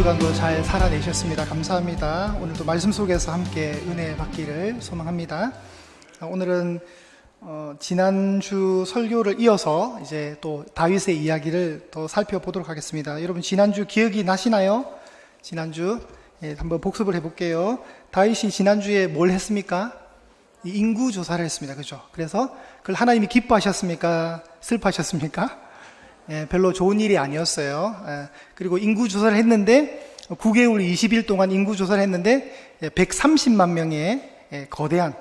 주간도 잘 살아내셨습니다. 감사합니다. 오늘도 말씀 속에서 함께 은혜 받기를 소망합니다. 오늘은 지난주 설교를 이어서 이제 또 다윗의 이야기를 더 살펴보도록 하겠습니다. 여러분 지난주 기억이 나시나요? 지난주 한번 복습을 해볼게요. 다윗이 지난주에 뭘 했습니까? 인구 조사를 했습니다. 그죠? 그래서 그걸 하나님이 기뻐하셨습니까? 슬퍼하셨습니까? 별로 좋은 일이 아니었어요. 그리고 인구 조사를 했는데 9개월 20일 동안 인구 조사를 했는데 130만 명의 거대한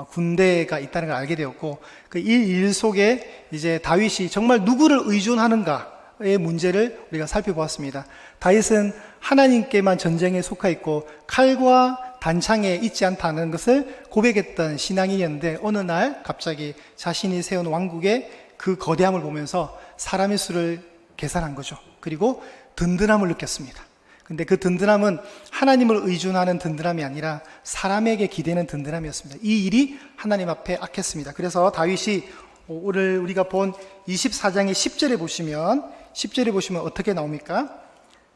군대가 있다는 걸 알게 되었고, 그 일 속에 이제 다윗이 정말 누구를 의존하는가의 문제를 우리가 살펴보았습니다. 다윗은 하나님께만 전쟁에 속하 있고 칼과 단창에 있지 않다는 것을 고백했던 신앙인이었는데, 어느 날 갑자기 자신이 세운 왕국의 그 거대함을 보면서 사람의 수를 계산한 거죠. 그리고 든든함을 느꼈습니다. 근데 그 든든함은 하나님을 의존하는 든든함이 아니라 사람에게 기대는 든든함이었습니다. 이 일이 하나님 앞에 악했습니다. 그래서 다윗이 오늘 우리가 본 24장의 10절에 보시면 어떻게 나옵니까?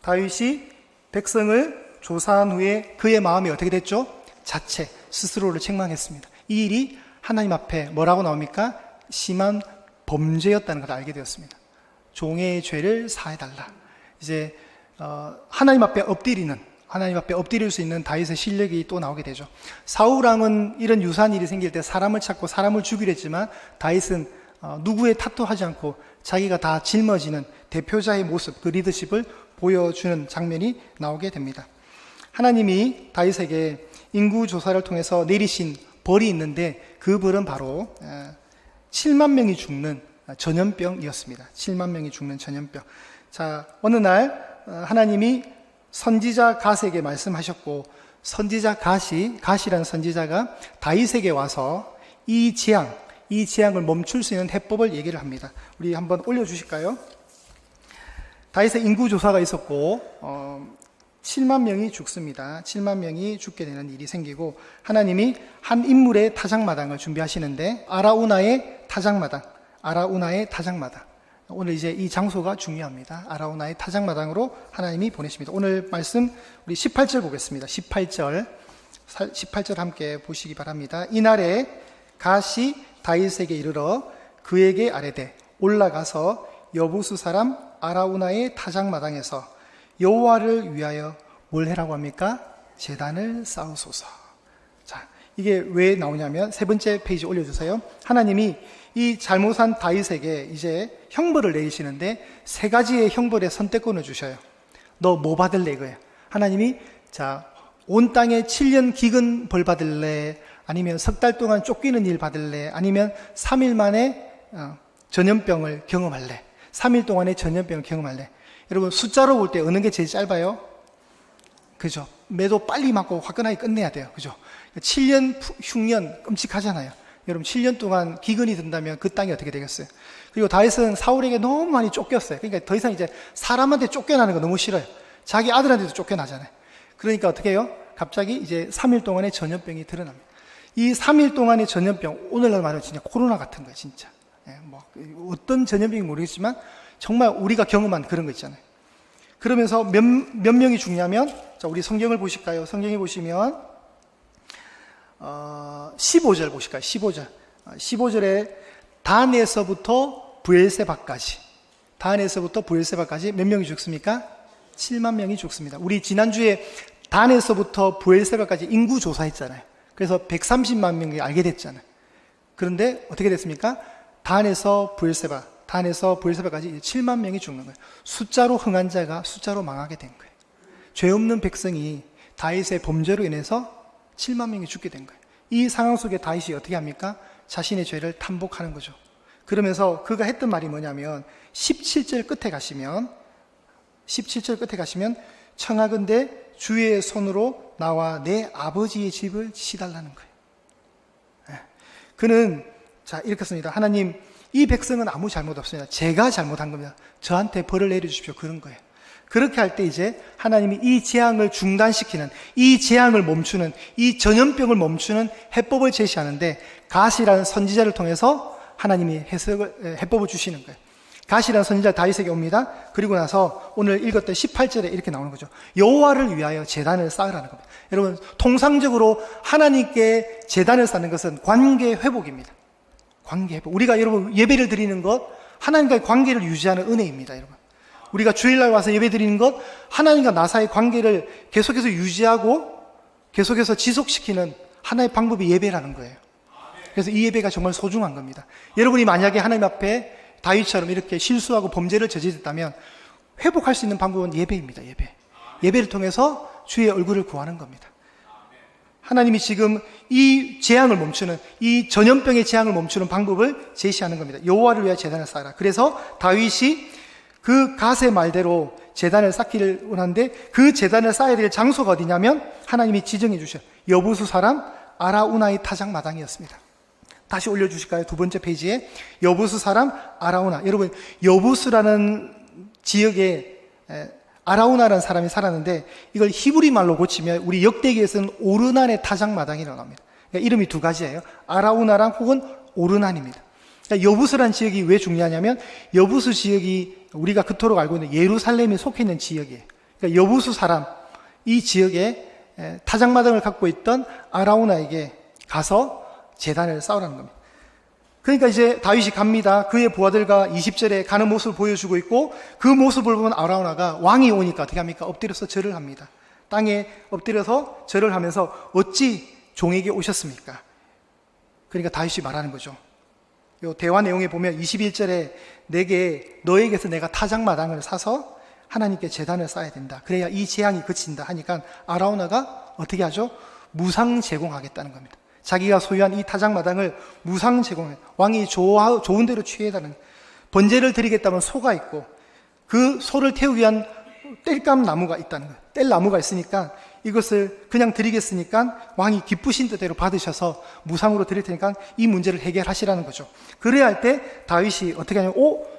다윗이 백성을 조사한 후에 그의 마음이 어떻게 됐죠? 스스로를 책망했습니다. 이 일이 하나님 앞에 뭐라고 나옵니까? 심한 범죄였다는 걸 알게 되었습니다. 종의 죄를 사해달라. 이제 하나님 앞에 엎드릴 수 있는 다윗의 실력이 또 나오게 되죠. 사울왕은 이런 유사한 일이 생길 때 사람을 찾고 사람을 죽이려 했지만, 다윗은 누구의 탓도 하지 않고 자기가 다 짊어지는 대표자의 모습, 그 리더십을 보여주는 장면이 나오게 됩니다. 하나님이 다윗에게 인구 조사를 통해서 내리신 벌이 있는데, 그 벌은 바로 7만 명이 죽는 전염병이었습니다. 7만 명이 죽는 전염병. 자, 어느 날 하나님이 선지자 갓에게 말씀하셨고, 선지자 갓이라는 선지자가 다윗에게 와서 이 재앙을 멈출 수 있는 해법을 얘기를 합니다. 우리 한번 올려주실까요? 다윗의 인구조사가 있었고 7만 명이 죽습니다. 7만 명이 죽게 되는 일이 생기고, 하나님이 한 인물의 타작마당을 준비하시는데, 아라우나의 타작마당. 오늘 이제 이 장소가 중요합니다. 아라우나의 타작마당으로 하나님이 보내십니다. 오늘 말씀 우리 18절 보겠습니다. 18절 함께 보시기 바랍니다. 이날에 갓이 다윗에게 이르러 그에게 아뢰되, 올라가서 여부수 사람 아라우나의 타작마당에서 여호와를 위하여 뭘 해라고 합니까? 제단을 쌓으소서. 자, 이게 왜 나오냐면, 세 번째 페이지 올려주세요. 하나님이 이 잘못한 다윗에게 이제 형벌을 내리시는데, 세 가지의 형벌의 선택권을 주셔요. 너 뭐 받을래 이거예요. 하나님이 온 땅에 7년 기근 벌 받을래? 아니면 석 달 동안 쫓기는 일 받을래? 아니면 3일 만에 전염병을 경험할래? 3일 동안의 전염병을 경험할래? 여러분, 숫자로 볼 때 어느 게 제일 짧아요? 그죠? 매도 빨리 맞고 화끈하게 끝내야 돼요. 그죠? 7년, 흉년 끔찍하잖아요. 여러분, 7년 동안 기근이 든다면 그 땅이 어떻게 되겠어요? 그리고 다윗은 사울에게 너무 많이 쫓겼어요. 그러니까 더 이상 이제 사람한테 쫓겨나는 거 너무 싫어요. 자기 아들한테도 쫓겨나잖아요. 그러니까 어떻게 해요? 갑자기 이제 3일 동안의 전염병이 드러납니다. 이 3일 동안의 전염병, 오늘날 말하면 진짜 코로나 같은 거예요, 진짜. 어떤 전염병인지 모르겠지만 정말 우리가 경험한 그런 거 있잖아요. 그러면서 몇 명이 죽냐면, 자, 우리 성경을 보실까요? 성경에 보시면 15절 보실까요? 15절에 단에서부터 브엘세바까지 몇 명이 죽습니까? 7만 명이 죽습니다. 우리 지난주에 단에서부터 브엘세바까지 인구 조사했잖아요. 그래서 130만 명이 알게 됐잖아요. 그런데 어떻게 됐습니까? 단에서 브엘세바까지 7만 명이 죽는 거예요. 숫자로 흥한 자가 숫자로 망하게 된 거예요. 죄 없는 백성이 다윗의 범죄로 인해서 7만 명이 죽게 된 거예요. 이 상황 속에 다윗이 어떻게 합니까? 자신의 죄를 탐복하는 거죠. 그러면서 그가 했던 말이 뭐냐면, 17절 끝에 가시면 청하건대 주의 손으로 나와 내 아버지의 집을 치달라는 거예요. 그는 이렇게 씁니다. 하나님, 이 백성은 아무 잘못 없습니다. 제가 잘못한 겁니다. 저한테 벌을 내려주십시오. 그런 거예요. 그렇게 할 때 이제 하나님이 이 재앙을 중단시키는, 이 재앙을 멈추는, 이 전염병을 멈추는 해법을 제시하는데, 갓이라는 선지자를 통해서 하나님이 해법을 주시는 거예요. 갓이라는 선지자 다윗에게 옵니다. 그리고 나서 오늘 읽었던 18절에 이렇게 나오는 거죠. 여호와를 위하여 제단을 쌓으라는 겁니다. 여러분, 통상적으로 하나님께 제단을 쌓는 것은 관계 회복입니다. 관계 회복. 우리가 여러분 예배를 드리는 것, 하나님과의 관계를 유지하는 은혜입니다. 여러분, 우리가 주일날 와서 예배 드리는 것, 하나님과 나 사이의 관계를 계속해서 유지하고 계속해서 지속시키는 하나의 방법이 예배라는 거예요. 그래서 이 예배가 정말 소중한 겁니다. 여러분이 만약에 하나님 앞에 다윗처럼 이렇게 실수하고 범죄를 저질렀다면 회복할 수 있는 방법은 예배입니다. 예배를 통해서 주의 얼굴을 구하는 겁니다. 하나님이 지금 이 재앙을 멈추는, 이 전염병의 재앙을 멈추는 방법을 제시하는 겁니다. 여호와를 위하여 제단을 쌓아라. 그래서 다윗이 그 갓의 말대로 제단을 쌓기를 원하는데, 그 제단을 쌓아야 될 장소가 어디냐면 하나님이 지정해 주셔 여부수 사람 아라우나의 타작 마당이었습니다. 다시 올려주실까요? 두 번째 페이지에 여부수 사람 아라우나. 여러분, 여부수라는 지역에 아라우나라는 사람이 살았는데, 이걸 히브리 말로 고치면 우리 역대기에서는 오르난의 타작 마당이라고 합니다. 그러니까 이름이 두 가지예요. 아라우나랑 혹은 오르난입니다. 그러니까 여부수라는 지역이 왜 중요하냐면, 여부수 지역이 우리가 그토록 알고 있는 예루살렘이 속해 있는 지역이에요. 그러니까 여부수 사람, 이 지역에 타작 마당을 갖고 있던 아라우나에게 가서 제단을 쌓으라는 겁니다. 그러니까 이제 다윗이 갑니다. 그의 부하들과 20절에 가는 모습을 보여주고 있고, 그 모습을 보면 아라우나가, 왕이 오니까 어떻게 합니까? 엎드려서 절을 합니다. 땅에 엎드려서 절을 하면서 어찌 종에게 오셨습니까? 그러니까 다윗이 말하는 거죠. 요 대화 내용에 보면 21절에 너에게서 내가 타작마당을 사서 하나님께 제단을 쌓아야 된다. 그래야 이 재앙이 그친다 하니까 아라우나가 어떻게 하죠? 무상 제공하겠다는 겁니다. 자기가 소유한 이 타작마당을 무상 제공해, 왕이 좋은 대로 취해달라는, 번제를 드리겠다면 소가 있고 그 소를 태우기 위한 뗄감 나무가 있다는 거예요. 뗄 나무가 있으니까 이것을 그냥 드리겠으니까 왕이 기쁘신 뜻대로 받으셔서 무상으로 드릴 테니까 이 문제를 해결하시라는 거죠. 그래야 할 때 다윗이 어떻게 하냐면,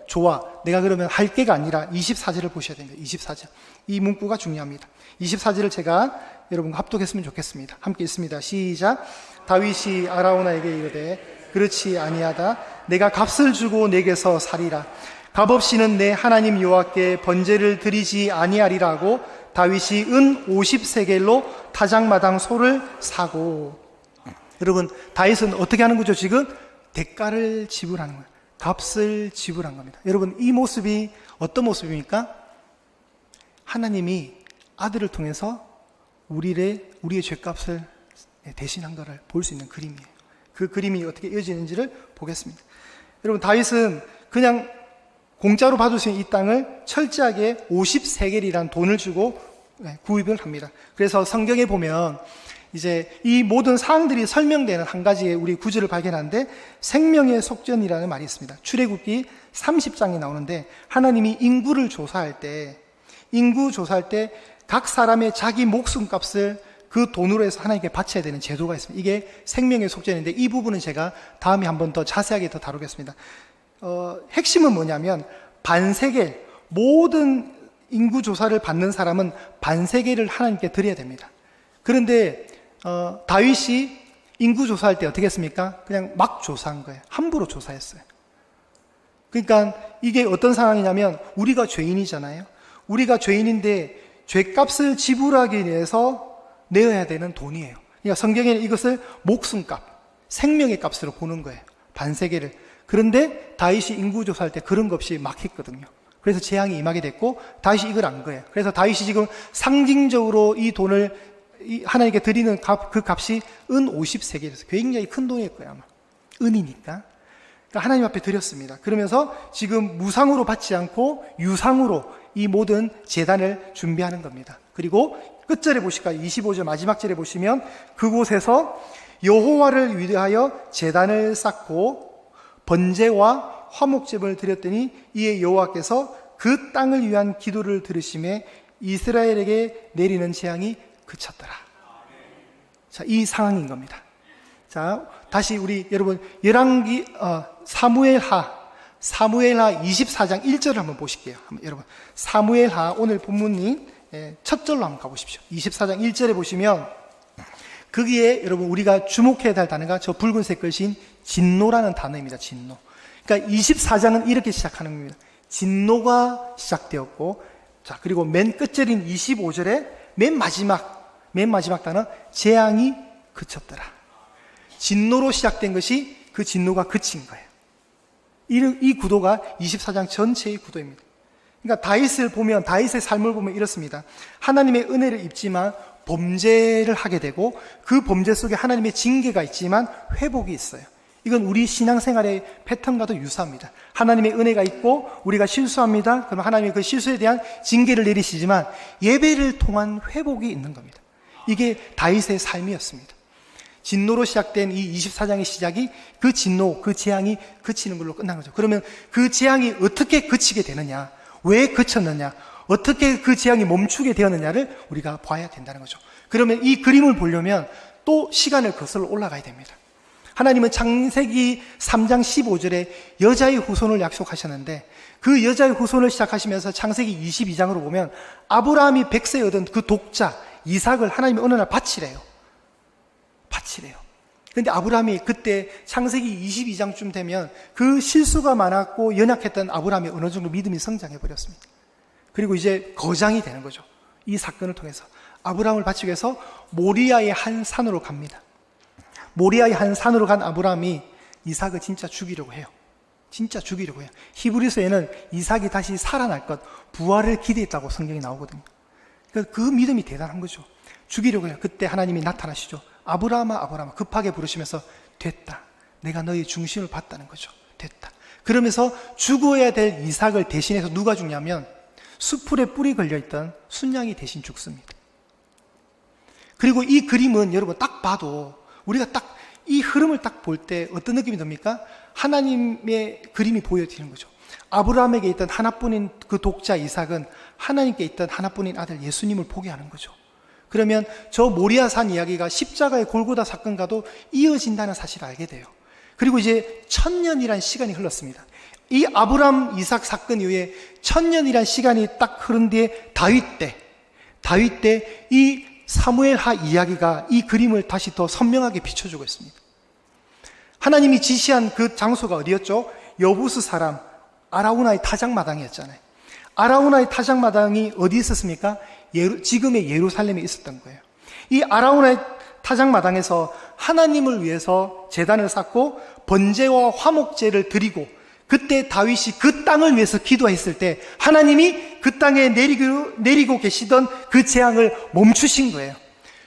좋아, 내가 그러면 할 게가 아니라 24절을 보셔야 됩니다. 24절. 이 문구가 중요합니다. 24절을 제가 여러분과 합독했으면 좋겠습니다. 함께 읽습니다. 시작. 다윗이 아라우나에게 이르되 그렇지 아니하다. 내가 값을 주고 내게서 살이라. 값없이는 내 하나님 여호와께 번제를 드리지 아니하리라 하고, 다윗이 은 50세겔로 타작마당 소를 사고. 여러분, 다윗은 어떻게 하는 거죠? 지금 대가를 지불하는 거예요. 값을 지불한 겁니다. 여러분, 이 모습이 어떤 모습입니까? 하나님이 아들을 통해서 우리의 죄값을 대신한 것을 볼 수 있는 그림이에요. 그 그림이 어떻게 이어지는지를 보겠습니다. 여러분, 다윗은 그냥 공짜로 받을 수 있는 이 땅을 철저하게 50세겔이라는 돈을 주고 구입을 합니다. 그래서 성경에 보면 이제 이 모든 사항들이 설명되는 한 가지의 우리 구절을 발견하는데, 생명의 속전이라는 말이 있습니다. 출애굽기 30장에 나오는데, 하나님이 인구 조사할 때 각 사람의 자기 목숨값을 그 돈으로 해서 하나님께 바쳐야 되는 제도가 있습니다. 이게 생명의 속전인데, 이 부분은 제가 다음에 한번 더 자세하게 더 다루겠습니다. 핵심은 뭐냐면, 반세겔, 모든 인구 조사를 받는 사람은 반세겔을 하나님께 드려야 됩니다. 그런데 다윗이 인구 조사할 때 어떻게 했습니까? 그냥 막 조사한 거예요. 함부로 조사했어요. 그러니까 이게 어떤 상황이냐면, 우리가 죄인이잖아요. 우리가 죄인인데 죄값을 지불하기 위해서 내어야 되는 돈이에요. 그러니까 성경에는 이것을 목숨값, 생명의 값으로 보는 거예요. 반세겔을. 그런데 다윗이 인구조사할 때 그런 것 없이 막 했거든요. 그래서 재앙이 임하게 됐고, 다윗이 이걸 안 거예요. 그래서 다윗이 지금 상징적으로 이 돈을 하나님께 드리는 그 값이 은 50세겔이었어요. 굉장히 큰 돈일 거예요, 아마. 은이니까. 그러니까 하나님 앞에 드렸습니다. 그러면서 지금 무상으로 받지 않고 유상으로 이 모든 제단을 준비하는 겁니다. 그리고 끝절에 보실까요? 25절 마지막 절에 보시면, 그곳에서 여호와를 위하여 제단을 쌓고 번제와 화목제물을 드렸더니 이에 여호와께서 그 땅을 위한 기도를 들으심에 이스라엘에게 내리는 재앙이 그쳤더라. 자, 이 상황인 겁니다. 자, 다시 우리 여러분 열왕기 사무엘하 24장 1절을 한번 보실게요. 여러분, 사무엘하 오늘 본문이 첫 절로 한번 가보십시오. 24장 1절에 보시면, 거기에 여러분 우리가 주목해야 할 단어가 저 붉은색 글씨인 진노라는 단어입니다. 진노. 그러니까 24장은 이렇게 시작하는 겁니다. 진노가 시작되었고, 자, 그리고 맨 끝절인 25절에 맨 마지막 단어, 재앙이 그쳤더라. 진노로 시작된 것이 그 진노가 그친 거예요. 이 구도가 24장 전체의 구도입니다. 그러니까 다윗의 삶을 보면 이렇습니다. 하나님의 은혜를 입지만 범죄를 하게 되고, 그 범죄 속에 하나님의 징계가 있지만 회복이 있어요. 이건 우리 신앙생활의 패턴과도 유사합니다. 하나님의 은혜가 있고 우리가 실수합니다. 그럼 하나님이 그 실수에 대한 징계를 내리시지만 예배를 통한 회복이 있는 겁니다. 이게 다윗의 삶이었습니다. 진노로 시작된 이 24장의 시작이 그 진노, 그 재앙이 그치는 걸로 끝난 거죠. 그러면 그 재앙이 어떻게 그치게 되느냐, 왜 그쳤느냐, 어떻게 그 재앙이 멈추게 되었느냐를 우리가 봐야 된다는 거죠. 그러면 이 그림을 보려면 또 시간을 거슬러 올라가야 됩니다. 하나님은 창세기 3장 15절에 여자의 후손을 약속하셨는데, 그 여자의 후손을 시작하시면서 창세기 22장으로 보면 아브라함이 100세 얻은 그 독자 이삭을 하나님이 어느 날 바치래요. 그런데 아브라함이 그때 창세기 22장쯤 되면 그 실수가 많았고 연약했던 아브라함이 어느 정도 믿음이 성장해 버렸습니다. 그리고 이제 거장이 되는 거죠. 이 사건을 통해서 아브라함을 바치기 위해서 모리아의 한 산으로 갑니다. 모리아의 한 산으로 간 아브라함이 이삭을 진짜 죽이려고 해요. 히브리서에는 이삭이 다시 살아날 것, 부활을 기대했다고 성경이 나오거든요. 그러니까 그 믿음이 대단한 거죠. 죽이려고 해요. 그때 하나님이 나타나시죠. 아브라함아 급하게 부르시면서 됐다. 내가 너의 중심을 봤다는 거죠. 됐다. 그러면서 죽어야 될 이삭을 대신해서 누가 죽냐면 수풀에 뿔이 걸려있던 순양이 대신 죽습니다. 그리고 이 그림은 여러분 딱 봐도 우리가 딱 이 흐름을 딱 볼 때 어떤 느낌이 듭니까? 하나님의 그림이 보여지는 거죠. 아브라함에게 있던 하나뿐인 그 독자 이삭은 하나님께 있던 하나뿐인 아들 예수님을 보게 하는 거죠. 그러면 저 모리아산 이야기가 십자가의 골고다 사건과도 이어진다는 사실을 알게 돼요. 그리고 이제 1000년이란 시간이 흘렀습니다. 이 아브라함 이삭 사건 이후에 1000년이란 시간이 딱 흐른 뒤에 다윗 때 이 사무엘하 이야기가 이 그림을 다시 더 선명하게 비춰주고 있습니다. 하나님이 지시한 그 장소가 어디였죠? 여부스 사람 아라우나의 타작마당이었잖아요. 아라우나의 타작마당이 어디 있었습니까? 지금의 예루살렘에 있었던 거예요. 이 아라우나의 타작마당에서 하나님을 위해서 제단을 쌓고 번제와 화목제를 드리고, 그때 다윗이 그 땅을 위해서 기도했을 때 하나님이 그 땅에 내리고 계시던 그 재앙을 멈추신 거예요.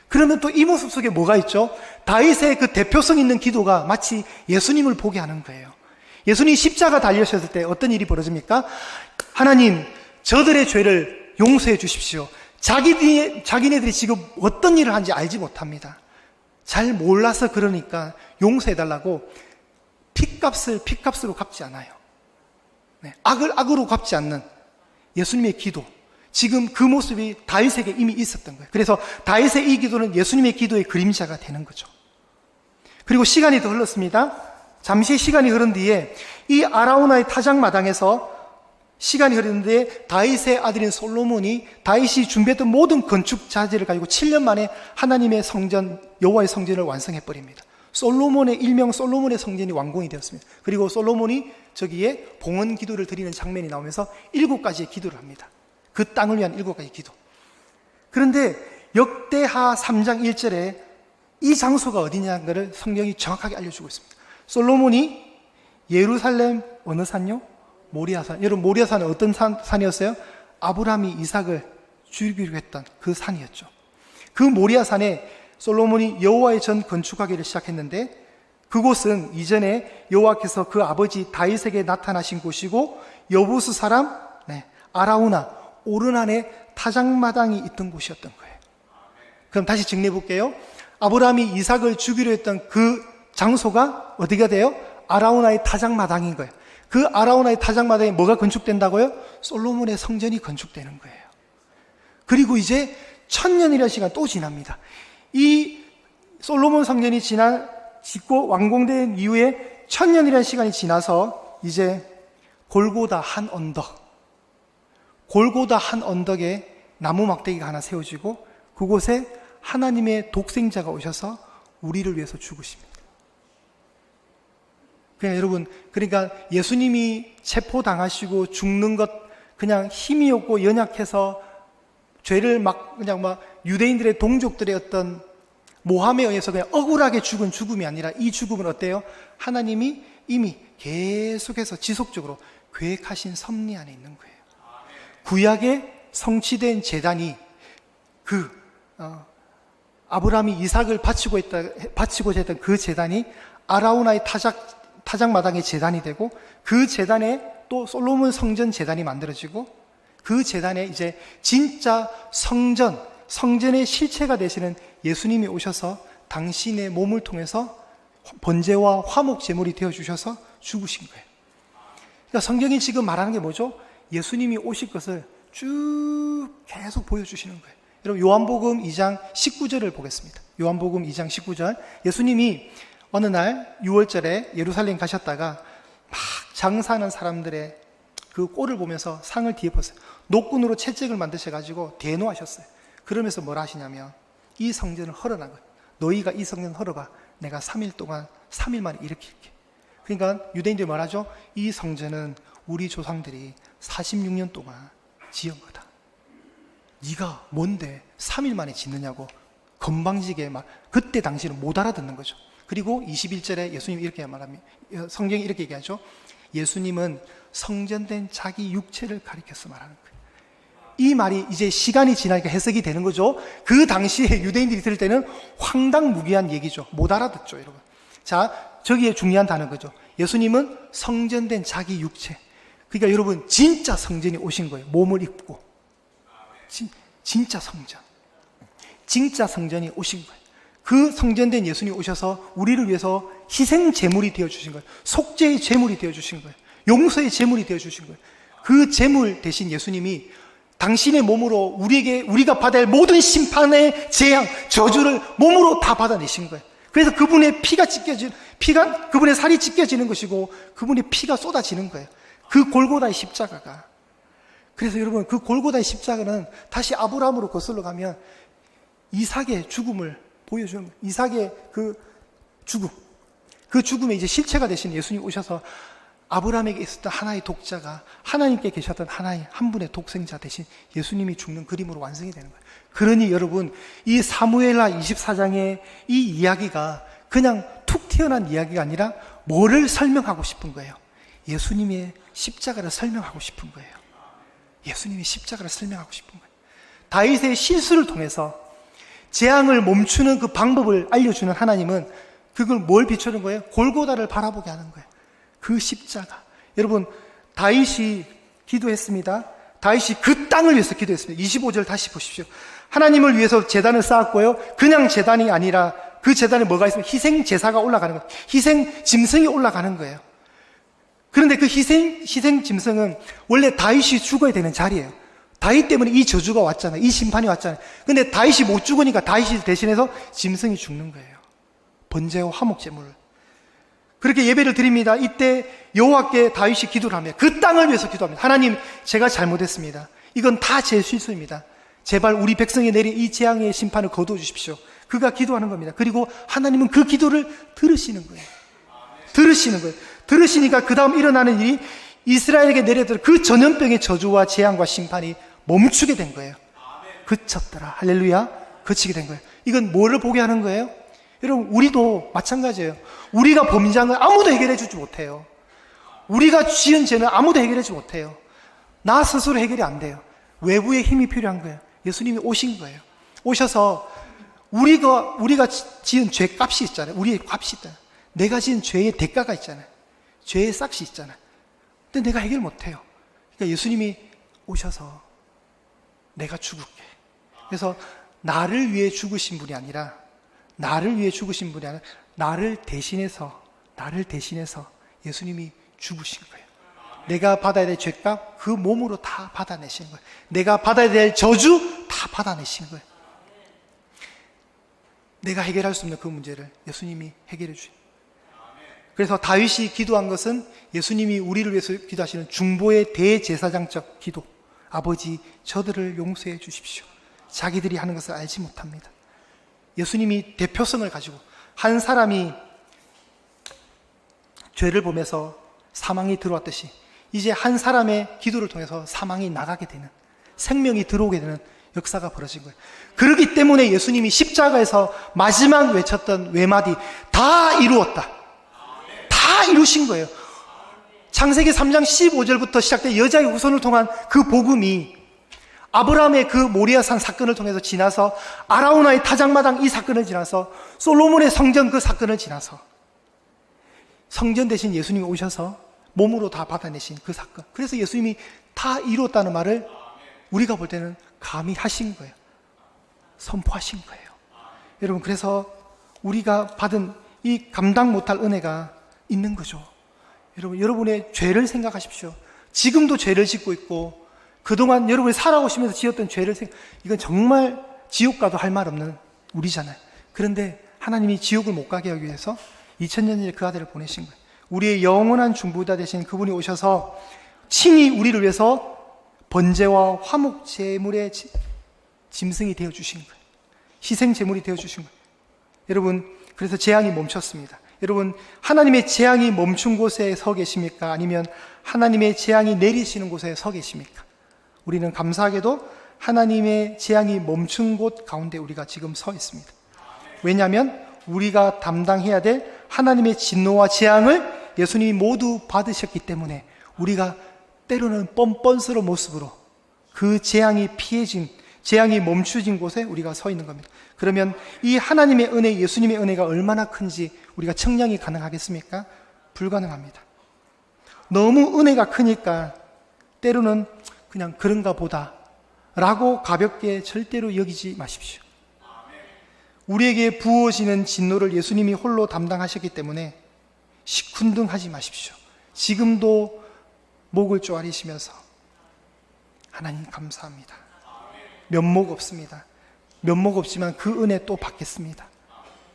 그러면 또 이 모습 속에 뭐가 있죠? 다윗의 그 대표성 있는 기도가 마치 예수님을 보게 하는 거예요. 예수님이 십자가 달리셨을 때 어떤 일이 벌어집니까? 하나님, 저들의 죄를 용서해 주십시오. 자기네들이 지금 어떤 일을 하는지 알지 못합니다. 잘 몰라서 그러니까 용서해 달라고 핏값으로 갚지 않아요. 악을 악으로 갚지 않는 예수님의 기도, 지금 그 모습이 다윗에게 이미 있었던 거예요. 그래서 다윗의 이 기도는 예수님의 기도의 그림자가 되는 거죠. 그리고 시간이 더 흘렀습니다. 잠시 시간이 흐른 뒤에 이 아라우나의 타작마당에서 시간이 흐르는데 다윗의 아들인 솔로몬이 다윗이 준비했던 모든 건축 자재를 가지고 7년 만에 하나님의 성전, 여호와의 성전을 완성해버립니다. 일명 솔로몬의 성전이 완공이 되었습니다. 그리고 솔로몬이 저기에 봉헌 기도를 드리는 장면이 나오면서 7가지의 기도를 합니다. 그 땅을 위한 7가지 기도. 그런데 역대하 3장 1절에 이 장소가 어디냐는 것을 성경이 정확하게 알려주고 있습니다. 솔로몬이 예루살렘 어느 산요? 모리아산. 여러분, 모리아산은 어떤 산이었어요? 아브라함이 이삭을 죽이기로 했던 그 산이었죠. 그 모리아산에 솔로몬이 여호와의 전 건축하기를 시작했는데, 그곳은 이전에 여호와께서 그 아버지 다윗에게 나타나신 곳이고 여부스 사람 아라우나 오르난의 타작마당이 있던 곳이었던 거예요. 그럼 다시 정리해 볼게요. 아브라함이 이삭을 죽이려 했던 그 장소가 어디가 돼요? 아라우나의 타작마당인 거예요. 그 아라우나의 타작마당에 뭐가 건축된다고요? 솔로몬의 성전이 건축되는 거예요. 그리고 이제 1000년이라는 시간 또 지납니다. 이 솔로몬 성전이 짓고 완공된 이후에 1000년이라는 시간이 지나서 이제 골고다 한 언덕에 나무 막대기가 하나 세워지고 그곳에 하나님의 독생자가 오셔서 우리를 위해서 죽으십니다. 그냥 여러분, 그러니까 예수님이 체포당하시고 죽는 것 그냥 힘이 없고 연약해서 죄를 그냥 유대인들의 동족들의 어떤 모함에 의해서 그냥 억울하게 죽은 죽음이 아니라 이 죽음은 어때요? 하나님이 이미 계속해서 지속적으로 계획하신 섭리 안에 있는 거예요. 구약에 성취된 제단이 아브라함이 이삭을 바치고자 했던 그 제단이 아라우나의 타작마당의 제단이 되고, 그 제단에 또 솔로몬 성전 제단이 만들어지고, 그 제단에 이제 진짜 성전의 실체가 되시는 예수님이 오셔서 당신의 몸을 통해서 번제와 화목 제물이 되어주셔서 죽으신 거예요. 그러니까 성경이 지금 말하는 게 뭐죠? 예수님이 오실 것을 쭉 계속 보여주시는 거예요. 여러분, 요한복음 2장 19절을 보겠습니다. 요한복음 2장 19절. 예수님이 어느 날 6월절에 예루살렘 가셨다가 막 장사하는 사람들의 그 꼴을 보면서 상을 뒤에 pos어요. 노끈으로 채찍을 만드셔가지고 대노하셨어요. 그러면서 뭐라 하시냐면, 이 성전을 헐어난 거예요. 너희가 이 성전을 헐어봐. 내가 3일 만에 일으킬게. 그러니까 유대인들이 말하죠. 이 성전은 우리 조상들이 46년 동안 지은 거다. 네가 뭔데 3일 만에 짓느냐고 건방지게 그때 당시는 못 알아듣는 거죠. 그리고 21절에 예수님이 이렇게 말합니다. 성경이 이렇게 얘기하죠. 예수님은 성전된 자기 육체를 가리켜서 말하는 거예요. 이 말이 이제 시간이 지나니까 해석이 되는 거죠. 그 당시에 유대인들이 들을 때는 황당무계한 얘기죠. 못 알아듣죠, 여러분. 자, 저기에 중요한 단어인 거죠. 예수님은 성전된 자기 육체. 그러니까 여러분, 진짜 성전이 오신 거예요. 몸을 입고. 진짜 성전. 진짜 성전이 오신 거예요. 그 성전된 예수님이 오셔서 우리를 위해서 희생 제물이 되어주신 거예요. 속죄의 제물이 되어주신 거예요. 용서의 제물이 되어주신 거예요. 그 제물 대신 예수님이 당신의 몸으로 우리가 받아야 할 모든 심판의 재앙, 저주를 몸으로 다 받아내신 거예요. 그래서 그분의 그분의 살이 찢겨지는 것이고, 그분의 피가 쏟아지는 거예요. 그 골고다의 십자가가. 그래서 여러분, 그 골고다의 십자가는 다시 아브라함으로 거슬러 가면 이삭의 죽음을 보여주는 거예요. 이삭의 그 죽음의 이제 실체가 되신 예수님 오셔서 아브라함에게 있었던 하나의 독자가 하나님께 계셨던 하나의 한 분의 독생자 대신 예수님이 죽는 그림으로 완성이 되는 거예요. 그러니 여러분, 이 사무엘하 24장의 이 이야기가 그냥 툭 튀어난 이야기가 아니라 뭐를 설명하고 싶은 거예요? 예수님의 십자가를 설명하고 싶은 거예요. 예수님의 십자가를 설명하고 싶은 거예요. 다윗의 실수를 통해서 재앙을 멈추는 그 방법을 알려주는 하나님은 그걸 뭘 비추는 거예요? 골고다를 바라보게 하는 거예요. 그 십자가. 여러분, 다윗이 기도했습니다. 다윗이 그 땅을 위해서 기도했습니다. 25절 다시 보십시오. 하나님을 위해서 제단을 쌓았고요. 그냥 제단이 아니라 그 제단에 뭐가 있으면 희생 제사가 올라가는 거예요. 희생 짐승이 올라가는 거예요. 그런데 그 희생 짐승은 원래 다윗이 죽어야 되는 자리예요. 다윗 때문에 이 저주가 왔잖아요. 이 심판이 왔잖아요. 근데 다윗이 못 죽으니까 다윗이 대신해서 짐승이 죽는 거예요. 번제와 화목 제물을. 그렇게 예배를 드립니다. 이때 여호와께 다윗이 기도를 합니다. 그 땅을 위해서 기도합니다. 하나님, 제가 잘못했습니다. 이건 다 제 실수입니다. 제발 우리 백성에 내린 이 재앙의 심판을 거두어 주십시오. 그가 기도하는 겁니다. 그리고 하나님은 그 기도를 들으시는 거예요. 들으시는 거예요. 들으시니까 그 다음 일어나는 일이 이스라엘에게 내려들 그 전염병의 저주와 재앙과 심판이 멈추게 된 거예요. 그쳤더라. 할렐루야. 그치게 된 거예요. 이건 뭐를 보게 하는 거예요? 여러분, 우리도 마찬가지예요. 우리가 범죄한 걸 아무도 해결해 주지 못해요. 우리가 지은 죄는 아무도 해결해 주지 못해요. 나 스스로 해결이 안 돼요. 외부의 힘이 필요한 거예요. 예수님이 오신 거예요. 오셔서 우리가 지은 죄 값이 있잖아요. 우리의 값이 있잖아요. 내가 지은 죄의 대가가 있잖아요. 죄의 싹이 있잖아요. 근데 내가 해결 못해요. 그러니까 예수님이 오셔서 내가 죽을게. 그래서 나를 위해 죽으신 분이 아니라 나를 대신해서 예수님이 죽으신 거예요. 내가 받아야 될 죄값 그 몸으로 다 받아내신 거예요. 내가 받아야 될 저주 다 받아내신 거예요. 내가 해결할 수 없는 그 문제를 예수님이 해결해 주신 거예요. 그래서 다윗이 기도한 것은 예수님이 우리를 위해서 기도하시는 중보의 대제사장적 기도. 아버지, 저들을 용서해 주십시오. 자기들이 하는 것을 알지 못합니다. 예수님이 대표성을 가지고 한 사람이 죄를 보면서 사망이 들어왔듯이 이제 한 사람의 기도를 통해서 사망이 나가게 되는, 생명이 들어오게 되는 역사가 벌어진 거예요. 그렇기 때문에 예수님이 십자가에서 마지막 외쳤던 외마디, 다 이루었다. 다 이루신 거예요. 창세기 3장 15절부터 시작된 여자의 후손을 통한 그 복음이 아브라함의 그 모리아산 사건을 통해서 지나서 아라우나의 타작마당 이 사건을 지나서 솔로몬의 성전 그 사건을 지나서 성전 대신 예수님이 오셔서 몸으로 다 받아내신 그 사건. 그래서 예수님이 다 이루었다는 말을 우리가 볼 때는 감히 하신 거예요. 선포하신 거예요. 여러분, 그래서 우리가 받은 이 감당 못할 은혜가 있는 거죠. 여러분, 여러분의 죄를 생각하십시오. 지금도 죄를 짓고 있고 그동안 여러분이 살아오시면서 지었던 죄를 이건 정말 지옥 가도 할 말 없는 우리잖아요. 그런데 하나님이 지옥을 못 가게 하기 위해서 2000년 전에 그 아들을 보내신 거예요. 우리의 영원한 중보자 되신 그분이 오셔서 친히 우리를 위해서 번제와 화목 제물의 짐승이 되어 주신 거예요. 희생 제물이 되어 주신 거예요. 여러분, 그래서 재앙이 멈췄습니다. 여러분, 하나님의 재앙이 멈춘 곳에 서 계십니까? 아니면 하나님의 재앙이 내리시는 곳에 서 계십니까? 우리는 감사하게도 하나님의 재앙이 멈춘 곳 가운데 우리가 지금 서 있습니다. 왜냐하면 우리가 담당해야 될 하나님의 진노와 재앙을 예수님이 모두 받으셨기 때문에 우리가 때로는 뻔뻔스러운 모습으로 그 재앙이 피해진, 재앙이 멈추진 곳에 우리가 서 있는 겁니다. 그러면 이 하나님의 은혜, 예수님의 은혜가 얼마나 큰지 우리가 측량이 가능하겠습니까? 불가능합니다. 너무 은혜가 크니까 때로는 그냥 그런가 보다 라고 가볍게 절대로 여기지 마십시오. 우리에게 부어지는 진노를 예수님이 홀로 담당하셨기 때문에 시큰둥하지 마십시오. 지금도 목을 쪼아리시면서 하나님 감사합니다. 면목 없습니다. 면목 없지만 그 은혜 또 받겠습니다.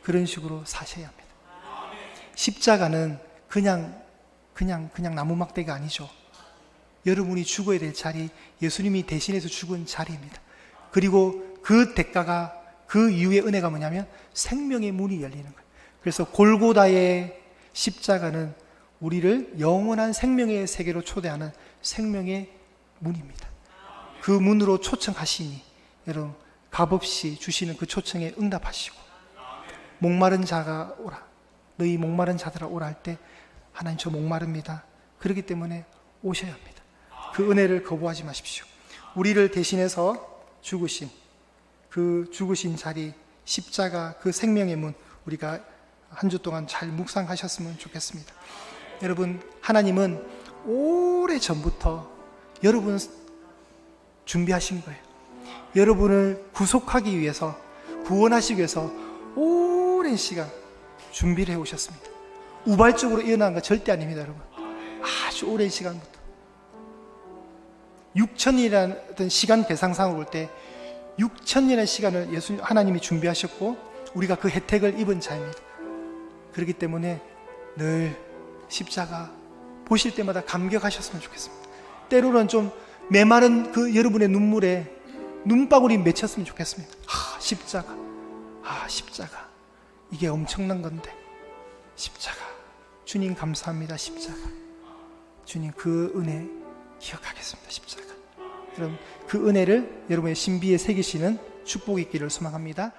그런 식으로 사셔야 합니다. 십자가는 그냥 나무막대가 아니죠. 여러분이 죽어야 될 자리, 예수님이 대신해서 죽은 자리입니다. 그리고 그 대가가, 그 이후의 은혜가 뭐냐면 생명의 문이 열리는 거예요. 그래서 골고다의 십자가는 우리를 영원한 생명의 세계로 초대하는 생명의 문입니다. 그 문으로 초청하시니 여러분, 값없이 주시는 그 초청에 응답하시고, 목마른 자가 오라, 너희 목마른 자들아 오라 할 때 하나님 저 목마릅니다. 그렇기 때문에 오셔야 합니다. 그 은혜를 거부하지 마십시오. 우리를 대신해서 죽으신 그 죽으신 자리, 십자가, 그 생명의 문, 우리가 한 주 동안 잘 묵상하셨으면 좋겠습니다. 여러분, 하나님은 오래 전부터 여러분 준비하신 거예요. 여러분을 구속하기 위해서, 구원하시기 위해서 오랜 시간 준비를 해오셨습니다. 우발적으로 일어난 건 절대 아닙니다, 여러분. 아주 오랜 시간부터. 6,000년이라는 어떤 시간 계상상으로 볼 때 6,000년의 시간을 하나님이 준비하셨고 우리가 그 혜택을 입은 자입니다. 그렇기 때문에 늘 십자가 보실 때마다 감격하셨으면 좋겠습니다. 때로는 좀 메마른 그 여러분의 눈물에 눈방울이 맺혔으면 좋겠습니다. 십자가, 십자가, 이게 엄청난 건데, 십자가, 주님 감사합니다. 십자가, 주님 그 은혜 기억하겠습니다. 십자가. 그럼 그 은혜를 여러분의 신비에 새기시는 축복이 있기를 소망합니다.